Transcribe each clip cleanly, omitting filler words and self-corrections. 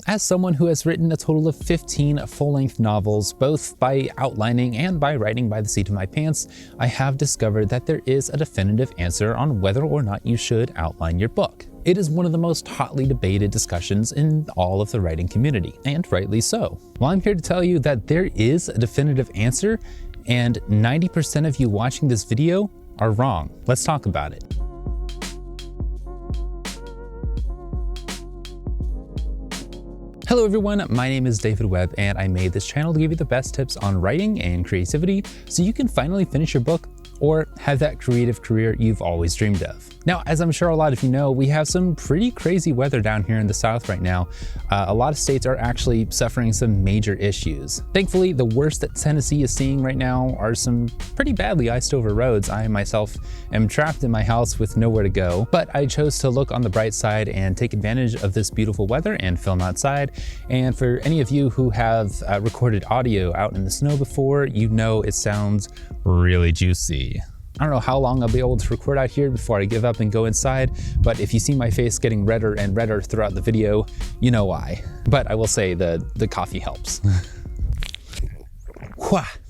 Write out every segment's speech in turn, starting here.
As someone who has written a total of 15 full-length novels, both by outlining and by writing by the seat of my pants, I have discovered that there is a definitive answer on whether or not you should outline your book. It is one of the most hotly debated discussions in all of the writing community, and rightly so. Well, I'm here to tell you that there is a definitive answer, and 90% of you watching this video are wrong. Let's talk about it. Hello everyone, my name is David Webb and I made this channel to give you the best tips on writing and creativity so you can finally finish your book or have that creative career you've always dreamed of. Now, as I'm sure a lot of you know, we have some pretty crazy weather down here in the South right now. A lot of states are actually suffering some major issues. Thankfully, the worst that Tennessee is seeing right now are some pretty badly iced over roads. I myself am trapped in my house with nowhere to go, but I chose to look on the bright side and take advantage of this beautiful weather and film outside. And for any of you who have recorded audio out in the snow before, you know it sounds really juicy. I don't know how long I'll be able to record out here before I give up and go inside, but if you see my face getting redder and redder throughout the video, you know why. But I will say the coffee helps.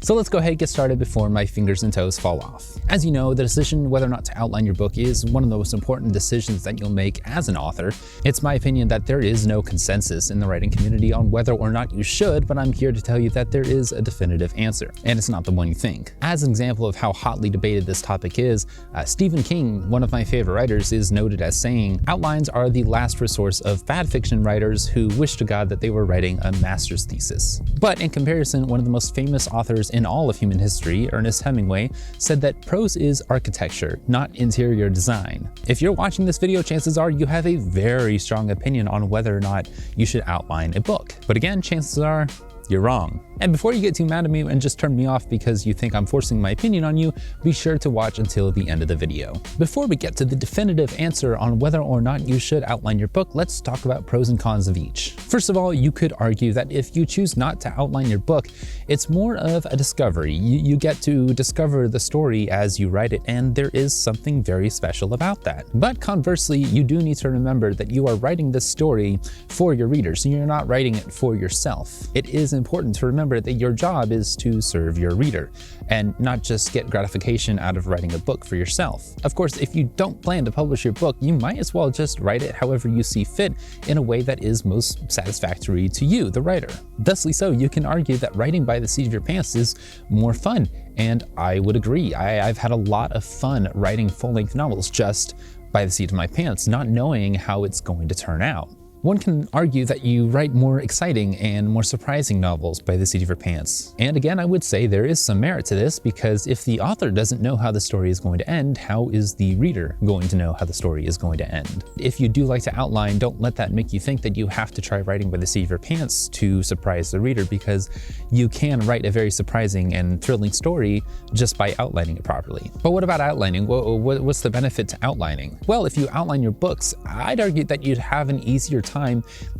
So let's go ahead and get started before my fingers and toes fall off. As you know, the decision whether or not to outline your book is one of the most important decisions that you'll make as an author. It's my opinion that there is no consensus in the writing community on whether or not you should, but I'm here to tell you that there is a definitive answer, and it's not the one you think. As an example of how hotly debated this topic is, Stephen King, one of my favorite writers, is noted as saying, "Outlines are the last resource of bad fiction writers who wish to God that they were writing a master's thesis." But in comparison, one of the most famous authors in all of human history, Ernest Hemingway, said that prose is architecture, not interior design. If you're watching this video, chances are you have a very strong opinion on whether or not you should outline a book. But again, chances are you're wrong. And before you get too mad at me and just turn me off because you think I'm forcing my opinion on you, be sure to watch until the end of the video. Before we get to the definitive answer on whether or not you should outline your book, let's talk about pros and cons of each. First of all, you could argue that if you choose not to outline your book, it's more of a discovery. You get to discover the story as you write it, and there is something very special about that. But conversely, you do need to remember that you are writing this story for your readers, so you're not writing it for yourself. It is important to remember that your job is to serve your reader and not just get gratification out of writing a book for yourself. Of course, if you don't plan to publish your book, you might as well just write it however you see fit in a way that is most satisfactory to you, the writer. Thusly so, you can argue that writing by the seat of your pants is more fun, and I would agree. I've had a lot of fun writing full-length novels just by the seat of my pants, not knowing how it's going to turn out. One can argue that you write more exciting and more surprising novels by the seat of your pants. And again, I would say there is some merit to this, because if the author doesn't know how the story is going to end, how is the reader going to know how the story is going to end? If you do like to outline, don't let that make you think that you have to try writing by the seat of your pants to surprise the reader, because you can write a very surprising and thrilling story just by outlining it properly. But what about outlining? What's the benefit to outlining? Well, if you outline your books, I'd argue that you'd have an easier time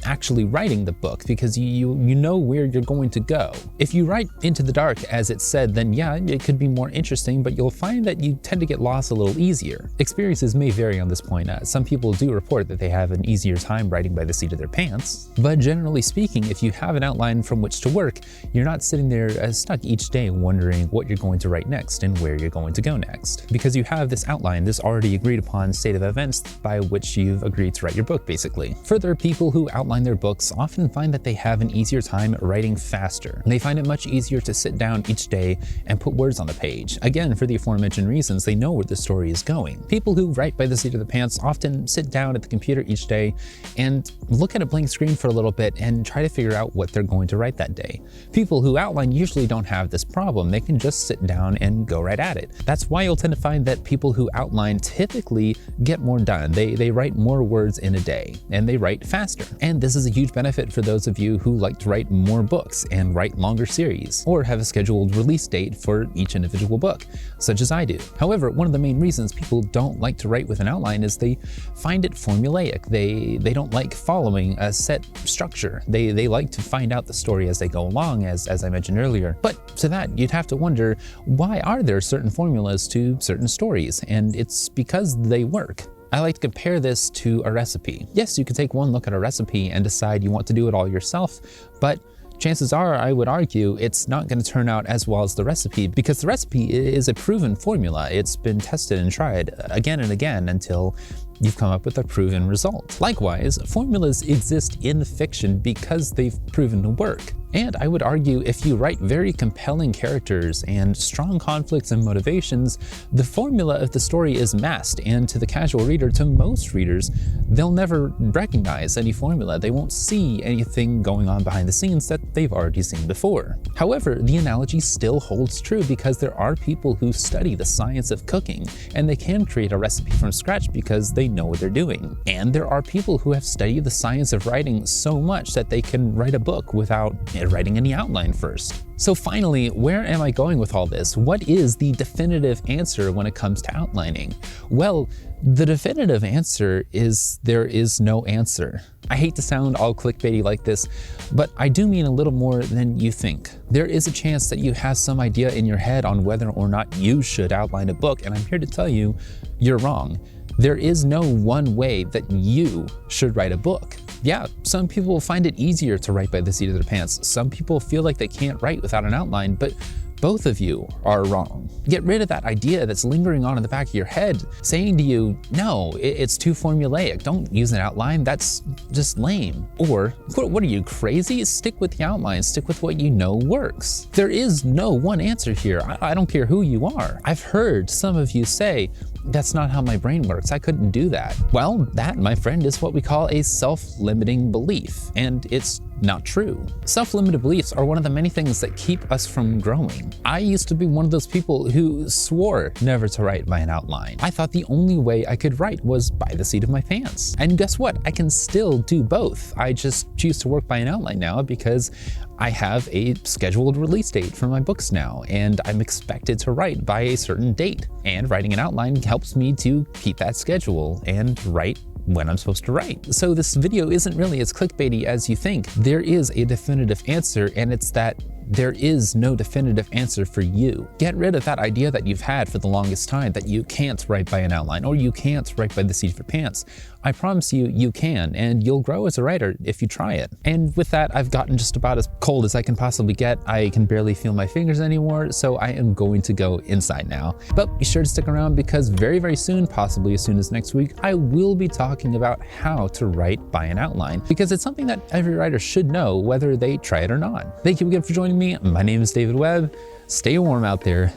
actually writing the book, because you know where you're going to go. If you write into the dark, as it's said, then yeah, it could be more interesting, but you'll find that you tend to get lost a little easier. Experiences may vary on this point. Some people do report that they have an easier time writing by the seat of their pants, but generally speaking, if you have an outline from which to work, you're not sitting there stuck each day wondering what you're going to write next and where you're going to go next, because you have this outline, this already agreed upon state of events by which you've agreed to write your book, basically. Further, people who outline their books often find that they have an easier time writing faster. They find it much easier to sit down each day and put words on the page. Again, for the aforementioned reasons, they know where the story is going. People who write by the seat of the pants often sit down at the computer each day and look at a blank screen for a little bit and try to figure out what they're going to write that day. People who outline usually don't have this problem. They can just sit down and go right at it. That's why you'll tend to find that people who outline typically get more done. They write more words in a day, and they write faster. And this is a huge benefit for those of you who like to write more books and write longer series, or have a scheduled release date for each individual book, such as I do. However, one of the main reasons people don't like to write with an outline is they find it formulaic. They don't like following a set structure. They like to find out the story as they go along, as I mentioned earlier. But to that, you'd have to wonder, why are there certain formulas to certain stories? And it's because they work. I like to compare this to a recipe. Yes, you can take one look at a recipe and decide you want to do it all yourself, but chances are, I would argue, it's not going to turn out as well as the recipe, because the recipe is a proven formula. It's been tested and tried again and again until you've come up with a proven result. Likewise, formulas exist in fiction because they've proven to work. And I would argue if you write very compelling characters and strong conflicts and motivations, the formula of the story is masked, and to the casual reader, to most readers, they'll never recognize any formula. They won't see anything going on behind the scenes that they've already seen before. However, the analogy still holds true because there are people who study the science of cooking, and they can create a recipe from scratch because they know what they're doing. And there are people who have studied the science of writing so much that they can write a book without writing any outline first. So finally, where am I going with all this? What is the definitive answer when it comes to outlining? Well, the definitive answer is there is no answer. I hate to sound all clickbaity like this, but I do mean a little more than you think. There is a chance that you have some idea in your head on whether or not you should outline a book, and I'm here to tell you, you're wrong. There is no one way that you should write a book. Yeah, some people will find it easier to write by the seat of their pants. Some people feel like they can't write without an outline, but both of you are wrong. Get rid of that idea that's lingering on in the back of your head, saying to you, no, it's too formulaic. Don't use an outline, that's just lame. Or, what are you, crazy? Stick with the outline, stick with what you know works. There is no one answer here. I don't care who you are. I've heard some of you say, that's not how my brain works, I couldn't do that. Well, that, my friend, is what we call a self-limiting belief, and it's not true. Self-limited beliefs are one of the many things that keep us from growing. I used to be one of those people who swore never to write by an outline. I thought the only way I could write was by the seat of my pants. And guess what? I can still do both. I just choose to work by an outline now because I have a scheduled release date for my books now, and I'm expected to write by a certain date. And writing an outline helps me to keep that schedule and write when I'm supposed to write. So this video isn't really as clickbaity as you think. There is a definitive answer, and it's that there is no definitive answer for you. Get rid of that idea that you've had for the longest time that you can't write by an outline or you can't write by the seat of your pants. I promise you, you can, and you'll grow as a writer if you try it. And with that, I've gotten just about as cold as I can possibly get. I can barely feel my fingers anymore, so I am going to go inside now. But be sure to stick around because very, very soon, possibly as soon as next week, I will be talking about how to write by an outline because it's something that every writer should know whether they try it or not. Thank you again for joining me. My name is David Webb. Stay warm out there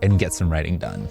and get some writing done.